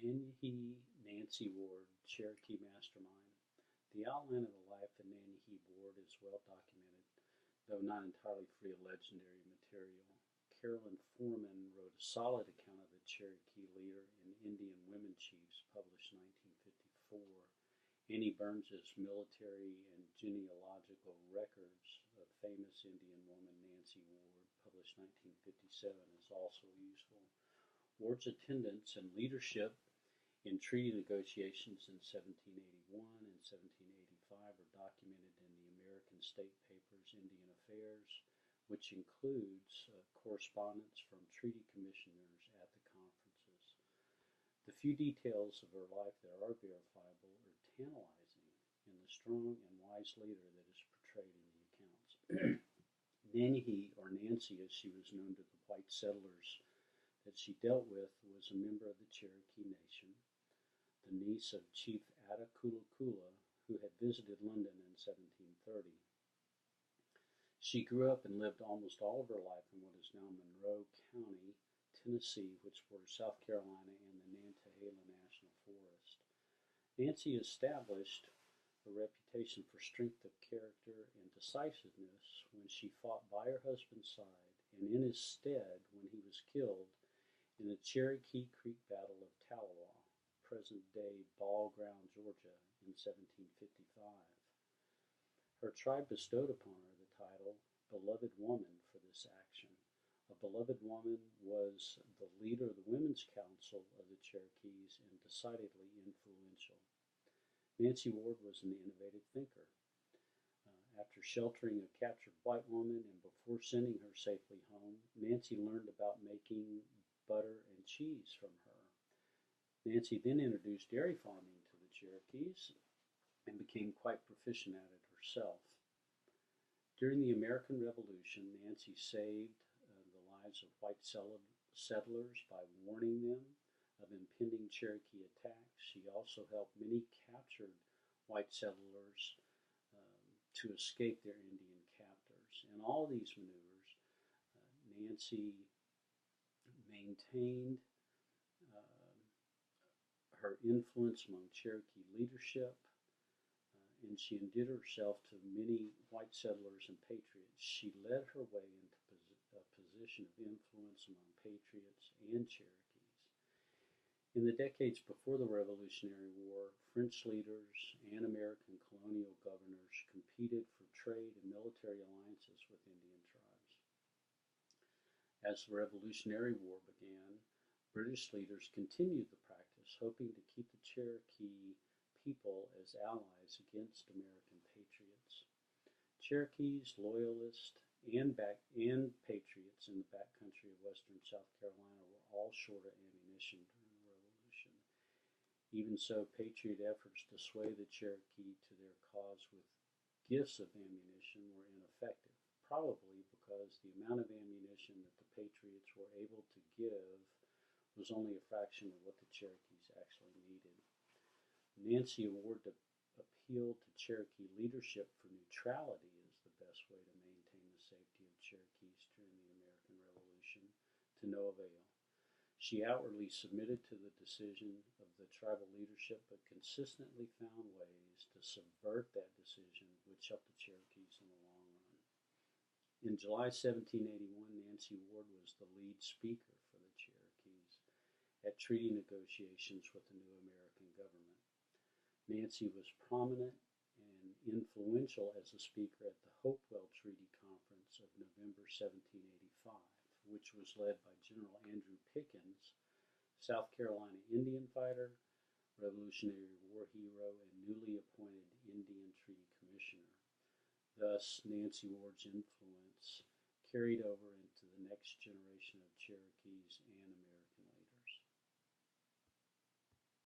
Nanyehi Nancy Ward, Cherokee Mastermind. The outline of the life of Nanyehi Ward is well documented, though not entirely free of legendary material. Carolyn Foreman wrote a solid account of the Cherokee leader in Indian Women Chiefs, published 1954. Annie Burns's military and genealogical records of famous Indian woman Nancy Ward, published 1957, is also useful. Ward's attendance and leadership in treaty negotiations in 1781 and 1785 are documented in the American State Papers Indian Affairs, which includes correspondence from treaty commissioners at the conferences. The few details of her life that are verifiable are tantalizing in the strong and wise leader that is portrayed in the accounts. Nanyehi, or Nancy as she was known to the white settlers that she dealt with, was a member of the Cherokee Nation, the niece of Chief Attakulla, who had visited London in 1730. She grew up and lived almost all of her life in what is now Monroe County, Tennessee, which borders South Carolina and the Nantahala National Forest. Nancy established a reputation for strength of character and decisiveness when she fought by her husband's side and in his stead when he was killed in the Cherokee Creek Battle of Tallawah, present-day Ball Ground, Georgia, in 1755. Her tribe bestowed upon her the title Beloved Woman for this action. A beloved woman was the leader of the Women's Council of the Cherokees and decidedly influential. Nancy Ward was an innovative thinker. After sheltering a captured white woman and before sending her safely home, Nancy learned about making butter and cheese from her. Nancy then introduced dairy farming to the Cherokees and became quite proficient at it herself. During the American Revolution, Nancy saved the lives of white settlers by warning them of impending Cherokee attacks. She also helped many captured white settlers to escape their Indian captors. In all these maneuvers, Nancy maintained her influence among Cherokee leadership, and she endeared herself to many white settlers and patriots. She led her way into a position of influence among patriots and Cherokees. In the decades before the Revolutionary War, French leaders and American colonial governors competed for trade and military alliances with Indian tribes. As the Revolutionary War began, British leaders continued the practice, hoping to keep the Cherokee people as allies against American patriots. Cherokees, loyalists, and patriots in the backcountry of western South Carolina were all short of ammunition during the Revolution. Even so, patriot efforts to sway the Cherokee to their cause with gifts of ammunition were ineffective, probably because the amount of ammunition that the patriots were able to give was only a fraction of what the Cherokees actually needed. Nancy Ward appealed to Cherokee leadership for neutrality as the best way to maintain the safety of Cherokees during the American Revolution, to no avail. She outwardly submitted to the decision of the tribal leadership, but consistently found ways to subvert that decision, which helped the Cherokees in the long run. In July 1781, Nancy Ward was the lead speaker for the Cherokees at treaty negotiations with the new American government. Nancy was prominent and influential as a speaker at the Hopewell Treaty Conference of November 1785, which was led by General Andrew Pickens, South Carolina Indian fighter, Revolutionary War hero, and newly appointed Indian Treaty Commissioner. Thus, Nancy Ward's influence carried over into the next generation of Cherokees and Americans.